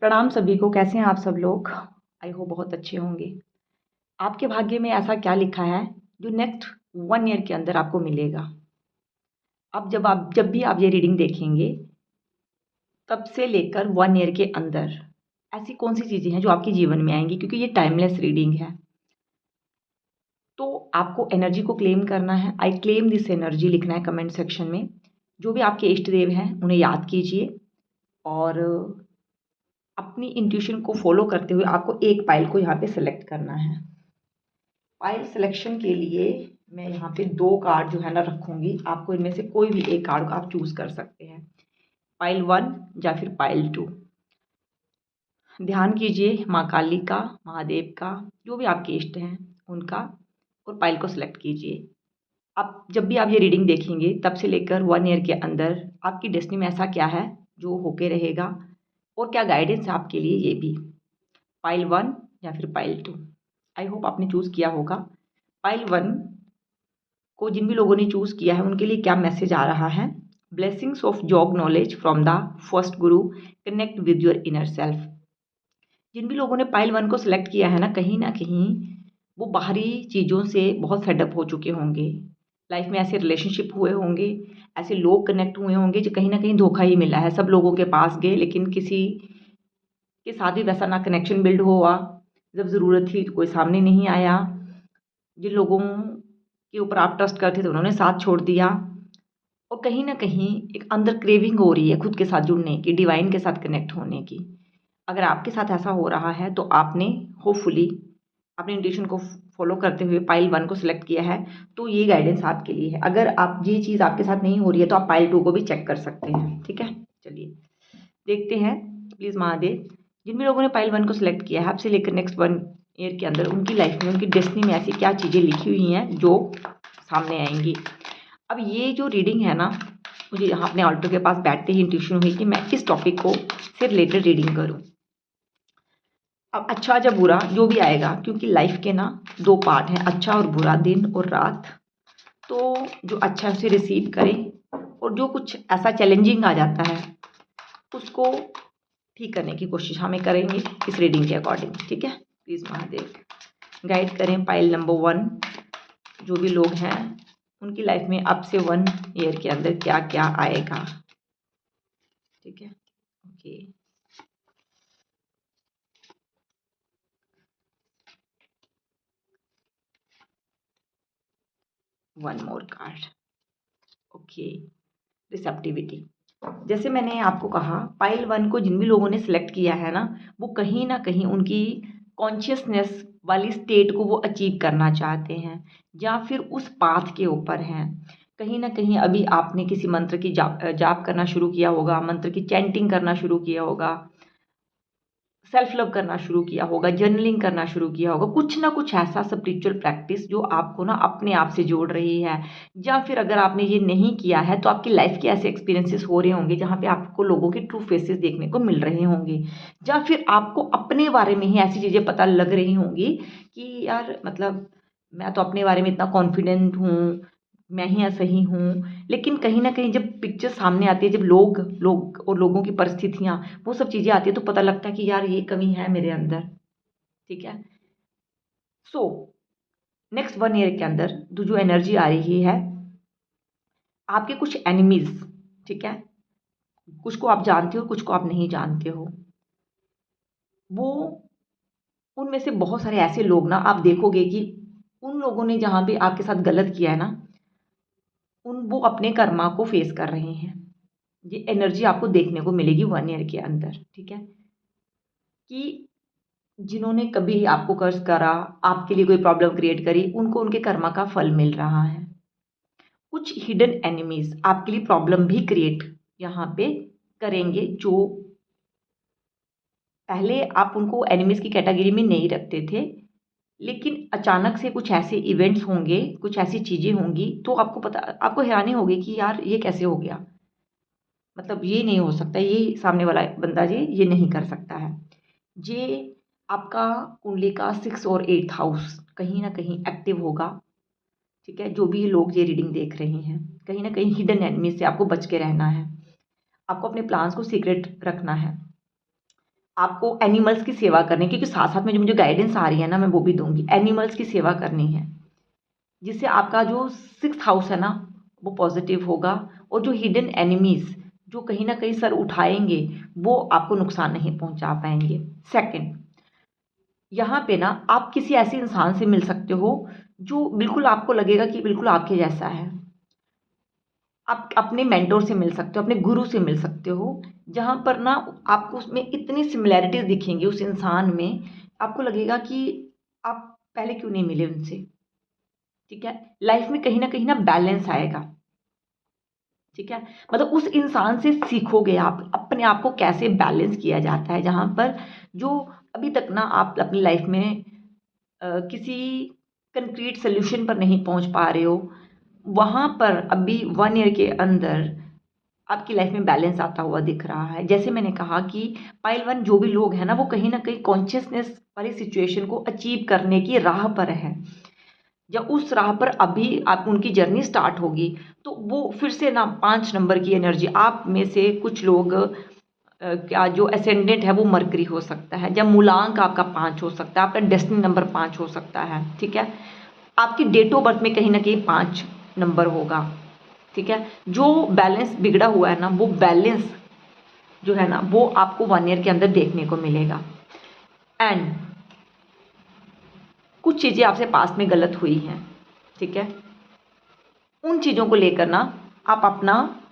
प्रणाम सभी को। कैसे हैं आप सब लोग? आई होप बहुत अच्छे होंगे। आपके भाग्य में ऐसा क्या लिखा है जो नेक्स्ट 1 ईयर के अंदर आपको मिलेगा? अब जब भी आप ये रीडिंग देखेंगे, तब से लेकर 1 ईयर के अंदर ऐसी कौन सी चीज़ें हैं जो आपके जीवन में आएंगी, क्योंकि ये टाइमलेस रीडिंग है। तो आपको एनर्जी को क्लेम करना है। आई क्लेम दिस एनर्जी लिखना है कमेंट सेक्शन में। जो भी आपके इष्ट देव हैं उन्हें याद कीजिए और अपनी इंट्यूशन को फॉलो करते हुए आपको एक पाइल को यहाँ पे सेलेक्ट करना है। फाइल सिलेक्शन के लिए मैं यहाँ पे 2 कार्ड जो है ना रखूँगी। आपको इनमें से कोई भी एक कार्ड आप चूज़ कर सकते हैं, पाइल 1 या फिर पाइल 2। ध्यान कीजिए माँ काली का, महादेव का, जो भी आपके इष्ट हैं उनका, और पाइल को सिलेक्ट कीजिए। अब जब भी आप ये रीडिंग देखेंगे, तब से लेकर 1 ईयर के अंदर आपकी डेस्टिनी में ऐसा क्या है जो होके रहेगा और क्या गाइडेंस है आपके लिए, ये भी। पाइल 1 या फिर पाइल 2, आई होप आपने चूज़ किया होगा। पाइल 1 को जिन भी लोगों ने चूज़ किया है उनके लिए क्या मैसेज आ रहा है? ब्लेसिंग्स ऑफ जॉग knowledge from the first guru, connect with your inner self. जिन भी लोगों ने पाइल 1 को सिलेक्ट किया है ना कहीं वो बाहरी चीज़ों से बहुत फेडअप हो चुके होंगे। लाइफ में ऐसे रिलेशनशिप हुए होंगे, ऐसे लोग कनेक्ट हुए होंगे जो कहीं ना कहीं धोखा ही मिला है। सब लोगों के पास गए लेकिन किसी के साथ भी वैसा ना कनेक्शन बिल्ड हुआ। जब ज़रूरत थी कोई सामने नहीं आया। जिन लोगों के ऊपर आप ट्रस्ट करते थे उन्होंने साथ छोड़ दिया। और कहीं न कहीं एक अंदर क्रेविंग हो रही है खुद के साथ जुड़ने की, डिवाइन के साथ कनेक्ट होने की। अगर आपके साथ ऐसा हो रहा है तो आपने होपफुली अपने इंट्यूशन को फॉलो करते हुए पाइल 1 को सिलेक्ट किया है, तो ये गाइडेंस आपके लिए है। अगर आप ये चीज़ आपके साथ नहीं हो रही है तो आप पाइल 2 को भी चेक कर सकते हैं, ठीक है? चलिए देखते हैं। प्लीज़ महादेव, जिन भी लोगों ने पाइल 1 को सिलेक्ट किया है, आपसे लेकर नेक्स्ट 1 ईयर के अंदर उनकी लाइफ में, उनकी डेस्टिनी में ऐसी क्या चीज़ें लिखी हुई हैं जो सामने आएँगी। अब ये जो रीडिंग है ना, मुझे यहाँ अपने ऑल्टर के पास बैठते ही इंट्यूशन हुई कि मैं इस टॉपिक को से रिलेटेड रीडिंग करूँ। अब अच्छा या बुरा जो भी आएगा, क्योंकि लाइफ के ना 2 पार्ट हैं, अच्छा और बुरा, दिन और रात। तो जो अच्छा है उसे रिसीव करें और जो कुछ ऐसा चैलेंजिंग आ जाता है उसको ठीक करने की कोशिश हमें करेंगे इस रीडिंग के अकॉर्डिंग, ठीक है? प्लीज़ महादेव गाइड करें पाइल नंबर 1। जो भी लोग हैं उनकी लाइफ में अब से 1 ईयर के अंदर क्या क्या आएगा, ठीक है? Okay, one more card. Okay, receptivity. जैसे मैंने आपको कहा, पाइल 1 को जिन भी लोगों ने सिलेक्ट किया है ना, वो कहीं ना कहीं उनकी कॉन्शियसनेस वाली स्टेट को वो अचीव करना चाहते हैं या फिर उस पाथ के ऊपर हैं। कहीं ना कहीं अभी आपने किसी मंत्र की जाप करना शुरू किया होगा, मंत्र की चैंटिंग करना शुरू किया होगा, सेल्फ लव करना शुरू किया होगा, जर्नलिंग करना शुरू किया होगा, कुछ ना कुछ ऐसा स्पिरिचुअल प्रैक्टिस जो आपको ना अपने आप से जोड़ रही है। या फिर अगर आपने ये नहीं किया है तो आपकी लाइफ के ऐसे एक्सपीरियंसेस हो रहे होंगे जहाँ पे आपको लोगों के ट्रू फेसेस देखने को मिल रहे होंगे, या फिर आपको अपने बारे में ही ऐसी चीज़ें पता लग रही होंगी कि यार मतलब मैं तो अपने बारे में इतना कॉन्फिडेंट हूँ, मैं ही सही हूँ। लेकिन कहीं न कहीं जब पिक्चर सामने आती है, जब लोग और लोगों की परिस्थितियाँ, वो सब चीज़ें आती हैं, तो पता लगता है कि यार ये कमी है मेरे अंदर, ठीक है? सो नेक्स्ट 1 ईयर के अंदर जो एनर्जी आ रही है, आपके कुछ एनिमीज़, ठीक है? कुछ को आप जानते हो, कुछ को आप नहीं जानते हो। वो उनमें से बहुत सारे ऐसे लोग ना आप देखोगे कि उन लोगों ने जहाँ पे आपके साथ गलत किया है ना, वो अपने कर्मा को फेस कर रहे हैं। ये एनर्जी आपको देखने को मिलेगी 1 ईयर के अंदर, ठीक है? कि जिन्होंने कभी आपको कर्ज करा, आपके लिए कोई प्रॉब्लम क्रिएट करी, उनको उनके कर्मा का फल मिल रहा है। कुछ हिडन एनिमीज आपके लिए प्रॉब्लम भी क्रिएट यहाँ पे करेंगे, जो पहले आप उनको एनिमीज की कैटेगरी में नहीं रखते थे, लेकिन अचानक से कुछ ऐसे इवेंट्स होंगे, कुछ ऐसी चीज़ें होंगी तो आपको हैरानी होगी कि यार ये कैसे हो गया, मतलब ये नहीं हो सकता, ये सामने वाला बंदा ये नहीं कर सकता है। ये आपका कुंडली का 6 और 8th हाउस कहीं ना कहीं एक्टिव होगा, ठीक है? जो भी लोग ये रीडिंग देख रहे हैं, कहीं ना कहीं हिडन एनिमी से आपको बच के रहना है, आपको अपने प्लान्स को सीक्रेट रखना है। आपको एनिमल्स की सेवा करनी, क्योंकि साथ साथ में जो मुझे गाइडेंस आ रही है ना मैं वो भी दूंगी। एनिमल्स की सेवा करनी है, जिससे आपका जो 6th हाउस है ना वो पॉजिटिव होगा, और जो हिडन एनिमीज जो कहीं ना कहीं सर उठाएंगे वो आपको नुकसान नहीं पहुंचा पाएंगे। सेकंड, यहाँ पे ना आप किसी ऐसे इंसान से मिल सकते हो जो बिल्कुल आपको लगेगा कि बिल्कुल आपके जैसा है। आप अपने मेंटोर से मिल सकते हो, अपने गुरु से मिल सकते हो, जहाँ पर ना आपको उसमें इतनी सिमिलैरिटीज दिखेंगी उस इंसान में, आपको लगेगा कि आप पहले क्यों नहीं मिले उनसे। ठीक है, लाइफ में कहीं ना बैलेंस आएगा। ठीक है, मतलब उस इंसान से सीखोगे आप अपने आप को कैसे बैलेंस किया जाता है, जहाँ पर जो अभी तक ना आप अपनी लाइफ में किसी कंक्रीट सोल्यूशन पर नहीं पहुंच पा रहे हो, वहाँ पर अभी 1 ईयर के अंदर आपकी लाइफ में बैलेंस आता हुआ दिख रहा है। जैसे मैंने कहा कि पाइल 1 जो भी लोग हैं ना वो कहीं ना कहीं कॉन्शियसनेस वाली सिचुएशन को अचीव करने की राह पर है। जब उस राह पर अभी आप उनकी जर्नी स्टार्ट होगी तो वो फिर से ना 5 नंबर की एनर्जी, आप में से कुछ लोग क्या जो असेंडेंट है वो मरकरी हो सकता है, जब मूलांक आपका 5 हो सकता है, आपका डेस्टिनी नंबर 5 हो सकता है। ठीक है, आपकी डेट ऑफ बर्थ में कहीं ना कहीं 5 नंबर होगा। ठीक है, जो बैलेंस बिगड़ा हुआ है ना वो बैलेंस जो है ना वो आपको 1 ईयर के अंदर देखने को मिलेगा। एंड कुछ चीज़ें आपसे पास में गलत हुई हैं। ठीक है, उन चीज़ों को लेकर ना आप अपना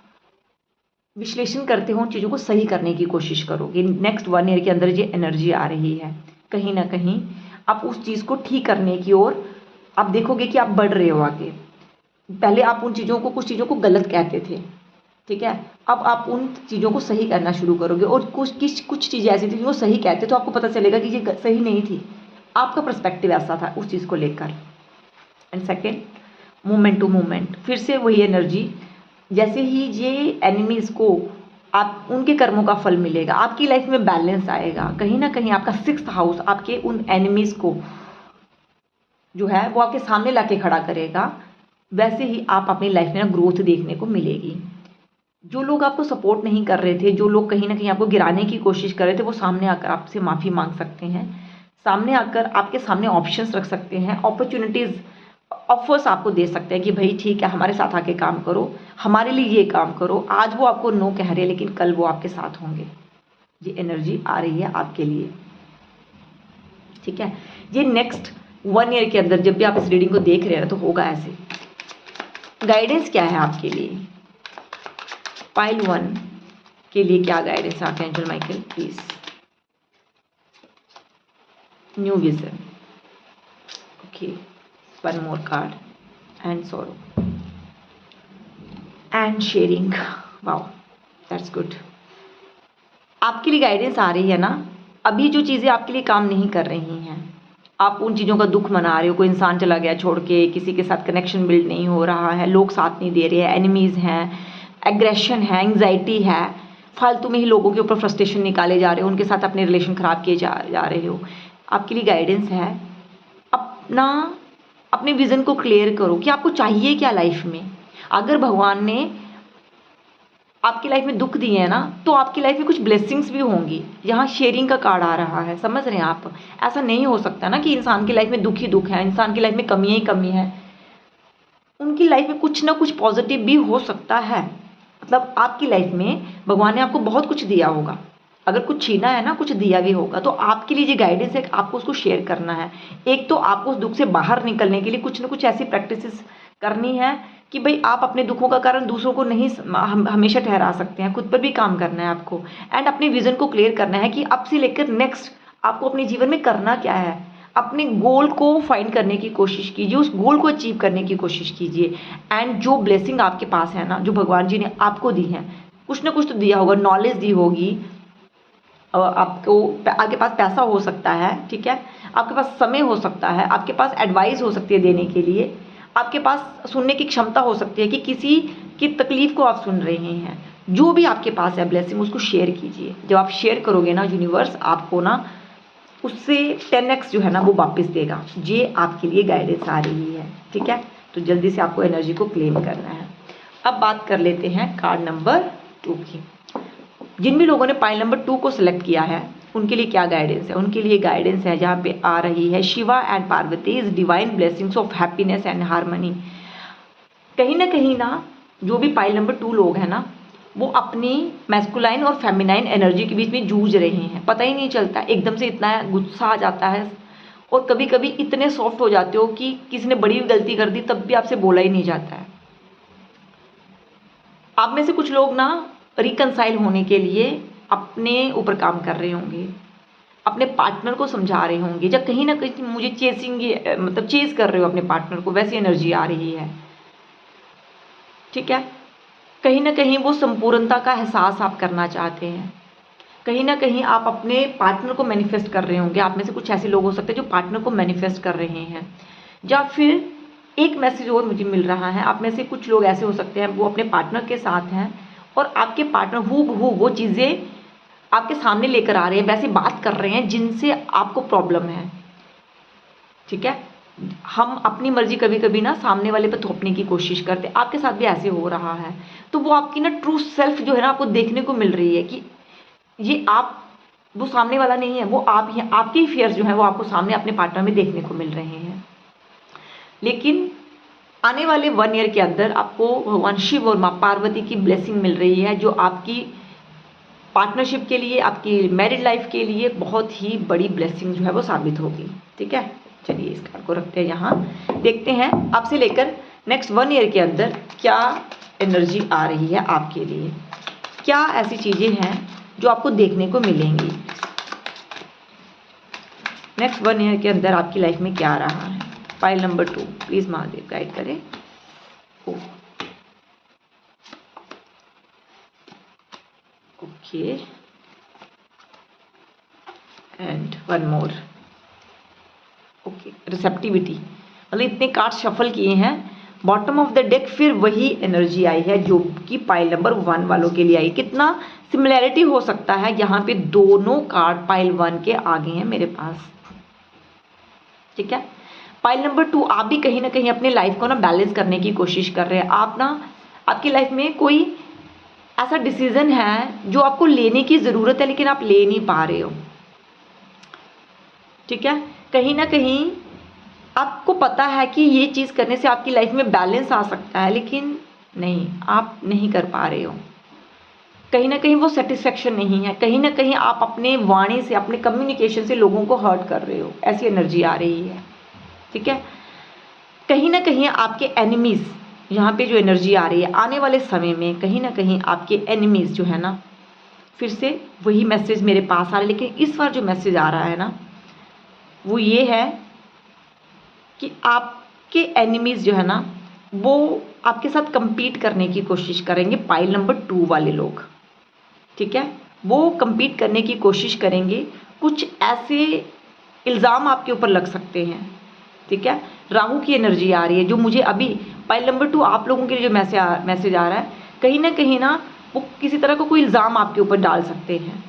विश्लेषण करते हो, उन चीज़ों को सही करने की कोशिश करोगे। नेक्स्ट 1 ईयर के अंदर ये एनर्जी आ रही है, कहीं ना कहीं आप उस चीज़ को ठीक करने की ओर आप देखोगे कि आप बढ़ रहे हो आगे। पहले आप उन चीज़ों को कुछ चीज़ों को गलत कहते थे। ठीक है, अब आप उन चीज़ों को सही करना शुरू करोगे, और कुछ चीज़ें ऐसी थी जो सही कहते तो आपको पता चलेगा कि ये सही नहीं थी, आपका पर्सपेक्टिव ऐसा था उस चीज़ को लेकर। And second, moment to moment फिर से वही एनर्जी, जैसे ही ये एनिमीज को आप उनके कर्मों का फल मिलेगा, आपकी लाइफ में बैलेंस आएगा, कहीं ना कहीं आपका 6th हाउस आपके उन एनिमीज को जो है वो आपके सामने लाके खड़ा करेगा। वैसे ही आप अपनी लाइफ में ना ग्रोथ देखने को मिलेगी। जो लोग आपको सपोर्ट नहीं कर रहे थे, जो लोग कहीं ना कहीं आपको गिराने की कोशिश कर रहे थे, वो सामने आकर आपसे माफ़ी मांग सकते हैं, सामने आकर आपके सामने ऑप्शंस रख सकते हैं, अपॉर्चुनिटीज़ ऑफर्स आपको दे सकते हैं कि भाई ठीक है हमारे साथ आके काम करो, हमारे लिए ये काम करो। आज वो आपको नो कह रहे हैं लेकिन कल वो आपके साथ होंगे। ये एनर्जी आ रही है आपके लिए। ठीक है, ये नेक्स्ट 1 ईयर के अंदर जब भी आप इस रीडिंग को देख रहे हैं तो होगा ऐसे। गाइडेंस क्या है आपके लिए, पाइल 1 के लिए क्या guidance archangel Michael please. New vision, okay, 1 more card and sorrow and sharing, wow that's good। आपके लिए गाइडेंस आ रही है ना, अभी जो चीज़ें आपके लिए काम नहीं कर रही हैं, आप उन चीज़ों का दुख मना रहे हो, कोई इंसान चला गया छोड़ के, किसी के साथ कनेक्शन बिल्ड नहीं हो रहा है, लोग साथ नहीं दे रहे हैं, एनिमीज़ हैं, एग्रेशन है, एंग्जाइटी है, फालतू में ही लोगों के ऊपर फ्रस्ट्रेशन निकाले जा रहे हो, उनके साथ अपने रिलेशन ख़राब किए जा रहे हो। आपके लिए गाइडेंस है, अपने विज़न को क्लियर करो कि आपको चाहिए क्या लाइफ में। अगर भगवान ने आपकी लाइफ में दुख दिए हैं ना तो आपकी लाइफ में कुछ ब्लेसिंग्स भी होंगी। यहाँ शेयरिंग का कार्ड आ रहा है, समझ रहे हैं आप। ऐसा नहीं हो सकता ना कि इंसान की लाइफ में दुख ही दुख है, इंसान की लाइफ में कमियाँ ही कमी है। उनकी लाइफ में कुछ ना कुछ पॉजिटिव भी हो सकता है। मतलब आपकी लाइफ में भगवान ने आपको बहुत कुछ दिया होगा, अगर कुछ छीना है ना कुछ दिया भी होगा, तो आपके लिए ये गाइडेंस है कि आपको उसको शेयर करना है। एक तो आपको उस दुख से बाहर निकलने के लिए कुछ ना कुछ ऐसी प्रैक्टिसेस करनी है कि भाई आप अपने दुखों का कारण दूसरों को नहीं हमेशा ठहरा सकते हैं, खुद पर भी काम करना है आपको। एंड अपने विजन को क्लियर करना है कि अब से लेकर नेक्स्ट आपको अपने जीवन में करना क्या है। अपने गोल को फाइंड करने की कोशिश कीजिए, उस गोल को अचीव करने की कोशिश कीजिए। एंड जो ब्लेसिंग आपके पास है ना, जो भगवान जी ने आपको दी है, कुछ ना कुछ तो दिया होगा, नॉलेज दी होगी आपको, आपके पास पैसा हो सकता है, ठीक है, आपके पास समय हो सकता है, आपके पास एडवाइस हो सकती है देने के लिए, आपके पास सुनने की क्षमता हो सकती है कि किसी की तकलीफ को आप सुन रहे हैं। जो भी आपके पास है ब्लेसिंग उसको शेयर कीजिए। जब आप शेयर करोगे ना यूनिवर्स आपको ना उससे 10x जो है ना वो वापस देगा। ये आपके लिए गाइडेंस आ रही है, ठीक है। तो जल्दी से आपको एनर्जी को क्लेम करना है। अब बात कर लेते हैं कार्ड नंबर 2 की। जिन भी लोगों ने पाइल नंबर 2 को सिलेक्ट किया है उनके लिए क्या गाइडेंस है? उनके लिए गाइडेंस है जहाँ पे आ रही है Shiva and Parvati is divine blessings of happiness and harmony. कहीं ना जो भी पाइल नंबर 2 लोग हैं ना, वो अपनी मैस्कुलाइन और फेमिनाइन एनर्जी के बीच में जूझ रहे हैं। पता ही नहीं चलता, एकदम से इतना गुस्सा आ जाता है और कभी कभी इतने सॉफ्ट हो जाते हो कि किसी ने बड़ी गलती कर दी तब भी आपसे बोला ही नहीं जाता है। आप में से कुछ लोग ना रिकनसाइल होने के लिए अपने ऊपर काम कर रहे होंगे, अपने पार्टनर को समझा रहे होंगे, या कहीं ना कहीं मुझे चेसिंग मतलब चेज कर रहे हो अपने पार्टनर को, वैसी एनर्जी आ रही है। ठीक है, कहीं ना कहीं वो संपूर्णता का एहसास आप करना चाहते हैं। कहीं ना कहीं आप अपने पार्टनर को मैनिफेस्ट कर रहे होंगे। आप में से कुछ ऐसे लोग हो सकते हैं जो पार्टनर को मैनिफेस्ट कर रहे हैं। या फिर एक मैसेज और मुझे मिल रहा है, आप में से कुछ लोग ऐसे हो सकते हैं वो अपने पार्टनर के साथ हैं और आपके पार्टनर हूबहू वो चीज़ें आपके सामने लेकर आ रहे हैं, वैसे बात कर रहे हैं जिनसे आपको प्रॉब्लम है। ठीक है, हम अपनी मर्जी कभी कभी ना सामने वाले पर थोपने की कोशिश करते हैं, आपके साथ भी ऐसे हो रहा है। तो वो आपकी ना ट्रू सेल्फ जो है ना आपको देखने को मिल रही है कि ये आप, वो सामने वाला नहीं है, वो आप ही, आपके ही फियर्स जो है वो आपको सामने अपने पार्टनर में देखने को मिल रहे हैं। लेकिन आने वाले 1 ईयर के अंदर आपको भगवान शिव और माँ पार्वती की ब्लेसिंग मिल रही है, जो आपकी पार्टनरशिप के लिए, आपकी मैरिड लाइफ के लिए बहुत ही बड़ी ब्लेसिंग जो है वो साबित होगी। ठीक है, चलिए इस कार्ड को रखते हैं यहाँ, देखते हैं आपसे लेकर नेक्स्ट 1 ईयर के अंदर क्या एनर्जी आ रही है आपके लिए। क्या ऐसी चीज़ें हैं जो आपको देखने को मिलेंगी नेक्स्ट 1 ईयर के अंदर आपकी लाइफ में क्या आ रहा है। File number 2 please Mahadev guide करें। Okay, and 1 more. Okay, receptivity, मतलब इतने कार्ड शफल किए हैं, बॉटम ऑफ द डेक फिर वही एनर्जी आई है जो कि पाइल नंबर 1 वालों के लिए आई। कितना सिमिलैरिटी हो सकता है, यहाँ पे दोनों कार्ड पाइल 1 के आगे हैं मेरे पास। ठीक है, पाइल नंबर 2 आप भी कहीं ना कहीं अपने लाइफ को ना बैलेंस करने की कोशिश कर रहे हैं। आप ना, आपकी लाइफ में कोई ऐसा डिसीजन है जो आपको लेने की ज़रूरत है लेकिन आप ले नहीं पा रहे हो। ठीक है, कहीं ना कहीं आपको पता है कि ये चीज़ करने से आपकी लाइफ में बैलेंस आ सकता है, लेकिन नहीं, आप नहीं कर पा रहे हो। कहीं ना कहीं वो सेटिस्फेक्शन नहीं है, कहीं ना कहीं आप अपने वाणी से, अपने कम्युनिकेशन से लोगों को हर्ट कर रहे हो, ऐसी एनर्जी आ रही है। ठीक है, कहीं ना कहीं आपके एनिमीज़, यहाँ पे जो एनर्जी आ रही है आने वाले समय में, कहीं ना कहीं आपके एनिमीज़ जो है ना, फिर से वही मैसेज मेरे पास आ रहा है, लेकिन इस बार जो मैसेज आ रहा है ना वो ये है कि आपके एनिमीज़ जो है ना वो आपके साथ compete करने की कोशिश करेंगे, पाइल नंबर 2 वाले लोग। ठीक है, वो compete करने की कोशिश करेंगे, कुछ ऐसे इल्ज़ाम आपके ऊपर लग सकते हैं। ठीक है, राहु की एनर्जी आ रही है जो मुझे अभी पाइल नंबर 2 आप लोगों के लिए जो मैसेज आ रहा है, कहीं ना वो किसी तरह का कोई इल्ज़ाम आपके ऊपर डाल सकते हैं।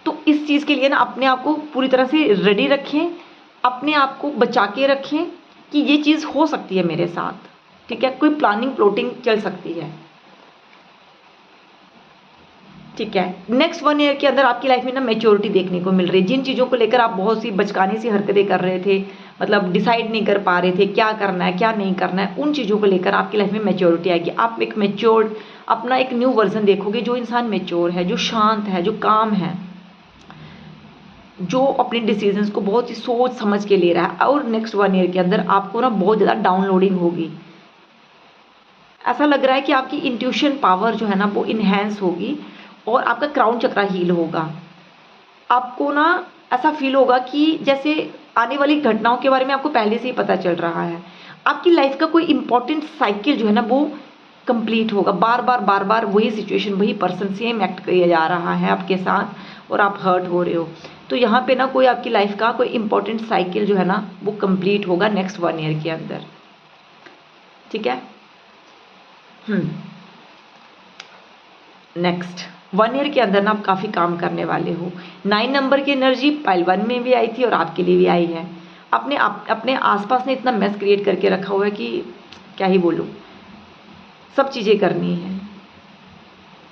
तो इस चीज़ के लिए ना अपने आप को पूरी तरह से रेडी रखें, अपने आप को बचा के रखें कि ये चीज़ हो सकती है मेरे साथ। ठीक है, कोई प्लानिंग प्लॉटिंग चल सकती है। ठीक है, नेक्स्ट 1 ईयर के अंदर आपकी लाइफ में ना मैच्योरिटी देखने को मिल रही है। जिन चीज़ों को लेकर आप बहुत सी बचकाने सी हरकतें कर रहे थे, मतलब डिसाइड नहीं कर पा रहे थे क्या करना है क्या नहीं करना है, उन चीज़ों को लेकर आपकी लाइफ में मैच्योरिटी आएगी। आप एक मैच्योर्ड, अपना एक न्यू वर्जन देखोगे, जो इंसान मैच्योर है, जो शांत है, जो काम है, जो अपने डिसीजंस को बहुत ही सोच समझ के ले रहा है। और नेक्स्ट 1 ईयर के अंदर आपको ना बहुत ज़्यादा डाउनलोडिंग होगी। ऐसा लग रहा है कि आपकी इंट्यूशन पावर जो है ना वो इन्हेंस होगी और आपका क्राउन चक्रा हील होगा। आपको ना ऐसा फील होगा कि जैसे आने वाली घटनाओं के बारे में आपको पहले से ही पता चल रहा है। आपकी लाइफ का कोई इंपॉर्टेंट साइकिल जो है ना वो कंप्लीट होगा। बार बार वही सिचुएशन, वही पर्सन सेम एक्ट किया जा रहा है आपके साथ और आप हर्ट हो रहे हो। तो यहाँ पे ना कोई आपकी लाइफ का कोई इंपॉर्टेंट साइकिल जो है ना वो कंप्लीट होगा नेक्स्ट 1 ईयर के अंदर। ठीक है, नेक्स्ट 1 ईयर के अंदर ना आप काफ़ी काम करने वाले हो। 9 नंबर की एनर्जी पाइल 1 में भी आई थी और आपके लिए भी आई है। अपने आसपास ने इतना मेस क्रिएट करके रखा हुआ है कि क्या ही बोलूँ, सब चीज़ें करनी है।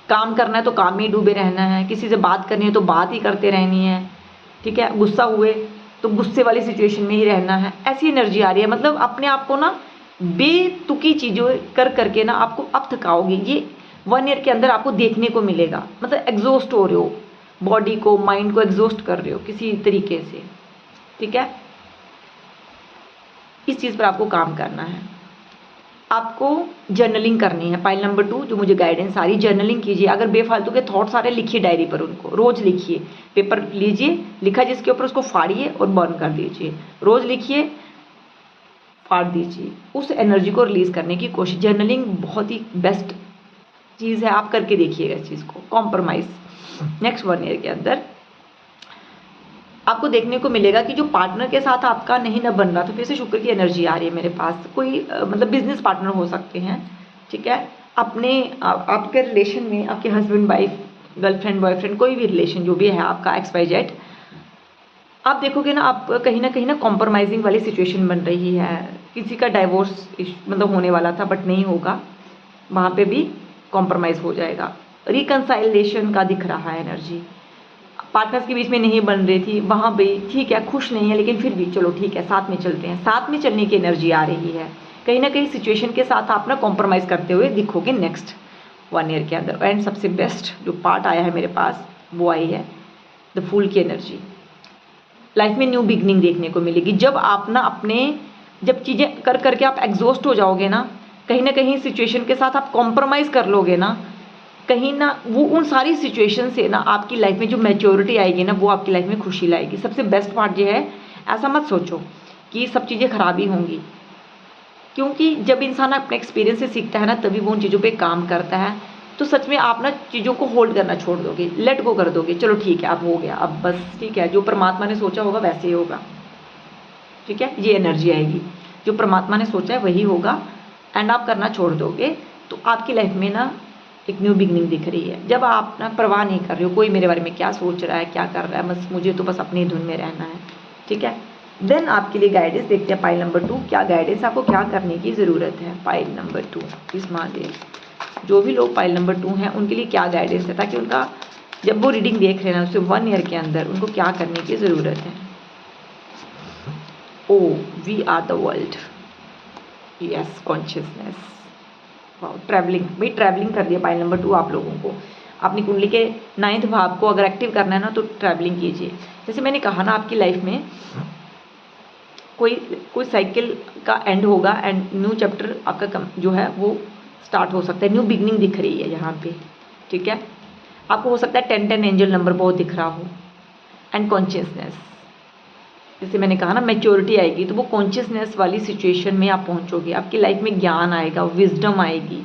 काम करना है तो काम में ही डूबे रहना है, किसी से बात करनी है तो बात ही करते रहनी है, ठीक है, गुस्सा हुए तो गुस्से वाली सिचुएशन में ही रहना है, ऐसी एनर्जी आ रही है। मतलब अपने आप को ना बेतुकी चीज़ें कर करके ना आपको अब थकाओगे, ये 1 ईयर के अंदर आपको देखने को मिलेगा। मतलब एग्जॉस्ट हो रहे हो, बॉडी को माइंड को एग्जॉस्ट कर रहे हो किसी तरीके से, ठीक है। इस चीज़ पर आपको काम करना है। आपको जर्नलिंग करनी है। पाइल नंबर 2 जो मुझे गाइडेंस आ रही, जर्नलिंग कीजिए। अगर बेफालतू के थॉट्स आ रहे लिखिए डायरी पर, उनको रोज लिखिए। पेपर लीजिए, लिखा जिसके ऊपर उसको फाड़िए और बर्न कर दीजिए। रोज लिखिए, फाड़ दीजिए, उस एनर्जी को रिलीज करने की कोशिश। जर्नलिंग बहुत ही बेस्ट चीज़ है, आप करके देखिएगा इस चीज़ को। कॉम्प्रोमाइज़ नेक्स्ट 1 ईयर के अंदर आपको देखने को मिलेगा कि जो पार्टनर के साथ आपका नहीं ना बन रहा, तो फिर से शुक्र की एनर्जी आ रही है मेरे पास। कोई मतलब बिजनेस पार्टनर हो सकते हैं, ठीक है। अपने आपके रिलेशन में आपके हस्बैंड वाइफ, गर्लफ्रेंड बॉयफ्रेंड, कोई भी रिलेशन जो भी है आपका XYZ, आप देखोगे ना आप कहीं ना कॉम्प्रोमाइजिंग वाली सिचुएशन बन रही है। किसी का डाइवोर्स मतलब होने वाला था बट नहीं होगा, वहाँ पे भी कॉम्प्रोमाइज़ हो जाएगा। रिकंसाइलेशन का दिख रहा है एनर्जी। पार्टनर्स के बीच में नहीं बन रही थी, वहाँ भी ठीक है, खुश नहीं है, लेकिन फिर भी चलो ठीक है, साथ में चलते हैं, साथ में चलने की एनर्जी आ रही है। कहीं ना कहीं सिचुएशन के साथ आप ना कॉम्प्रोमाइज़ करते हुए दिखोगे नेक्स्ट 1 ईयर के अंदर। एंड सबसे बेस्ट जो पार्ट आया है मेरे पास वो आई है द फूल की एनर्जी। लाइफ में न्यू बिगनिंग देखने को मिलेगी। जब आप ना जब चीज़ें कर करके आप एग्जॉस्ट हो जाओगे ना कहीं सिचुएशन के साथ आप कॉम्प्रोमाइज़ कर लोगे ना, कहीं ना वो उन सारी सिचुएशन से ना आपकी लाइफ में जो मैच्योरिटी आएगी ना, वो आपकी लाइफ में खुशी लाएगी। सबसे बेस्ट पार्ट ये है, ऐसा मत सोचो कि सब चीज़ें खराब ही होंगी, क्योंकि जब इंसान अपने एक्सपीरियंस से सीखता है ना, तभी वो उन चीज़ों पे काम करता है। तो सच में आप ना चीज़ों को होल्ड करना छोड़ दोगे, लेट गो कर दोगे। चलो ठीक है, अब हो गया, अब बस ठीक है, जो परमात्मा ने सोचा होगा वैसे ही होगा, ठीक है। ये एनर्जी आएगी, जो परमात्मा ने सोचा है वही होगा, एंड आप करना छोड़ दोगे तो आपकी लाइफ में ना एक न्यू बिगनिंग दिख रही है। जब आप ना परवाह नहीं कर रहे हो कोई मेरे बारे में क्या सोच रहा है, क्या कर रहा है, बस मुझे तो बस अपनी धुन में रहना है, ठीक है। देन आपके लिए गाइडेंस देखते हैं पाइल नंबर 2, क्या गाइडेंस आपको क्या करने की ज़रूरत है। पाइल नंबर 2 प्लीज़ महादेव, जो भी लोग पाइल नंबर 2 हैं उनके लिए क्या गाइडेंस है, ताकि उनका जब वो रीडिंग देख रहे हैं उससे 1 ईयर के अंदर उनको क्या करने की ज़रूरत है। Oh we are the world, yes consciousness, travelling, भाई ट्रैवलिंग कर दिया पाइल नंबर 2 आप लोगों को। अपनी कुंडली के 9th भाव को अगर एक्टिव करना है ना तो ट्रैवलिंग कीजिए। जैसे मैंने कहा ना, आपकी लाइफ में कोई साइकिल का एंड होगा एंड न्यू चैप्टर आपका जो है वो स्टार्ट हो सकता है। न्यू बिगनिंग दिख रही है यहाँ पे, ठीक है। आपको हो सकता है 10-10 एंजल नंबर बहुत दिख रहा हो। एंड कॉन्शियसनेस, जैसे मैंने कहा ना मैच्योरिटी आएगी, तो वो कॉन्शियसनेस वाली सिचुएशन में आप पहुंचोगे। आपकी लाइफ में ज्ञान आएगा, विजडम आएगी।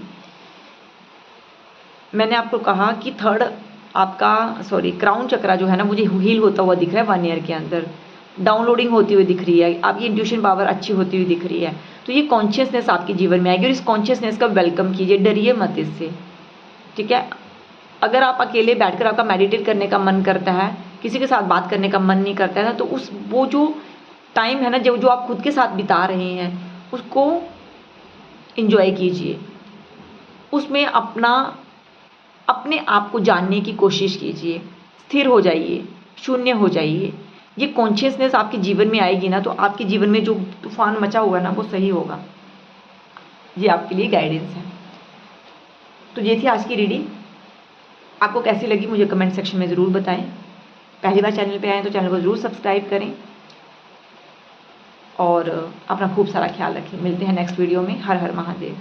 मैंने आपको कहा कि क्राउन चक्रा जो है ना मुझे हील होता हुआ दिख रहा है 1 ईयर के अंदर, डाउनलोडिंग होती हुई दिख रही है, आपकी इंट्यूशन पावर अच्छी होती हुई दिख रही है। तो ये कॉन्शियसनेस आपके जीवन में आएगी और इस कॉन्शियसनेस का वेलकम कीजिए, डरिए मत इससे, ठीक है। अगर आप अकेले बैठकर आपका मेडिटेट करने का मन करता है, किसी के साथ बात करने का मन नहीं करता है ना, तो वो जो टाइम है ना जो आप खुद के साथ बिता रहे हैं उसको एंजॉय कीजिए। उसमें अपने आप को जानने की कोशिश कीजिए, स्थिर हो जाइए, शून्य हो जाइए। ये कॉन्शियसनेस आपके जीवन में आएगी ना, तो आपके जीवन में जो तूफान मचा हुआ है ना वो सही होगा। ये आपके लिए गाइडेंस है। तो ये थी आज की रीडिंग। आपको कैसी लगी मुझे कमेंट सेक्शन में ज़रूर बताएं। पहली बार चैनल पे आएँ तो चैनल को ज़रूर सब्सक्राइब करें और अपना खूब सारा ख्याल रखें। मिलते हैं नेक्स्ट वीडियो में। हर हर महादेव।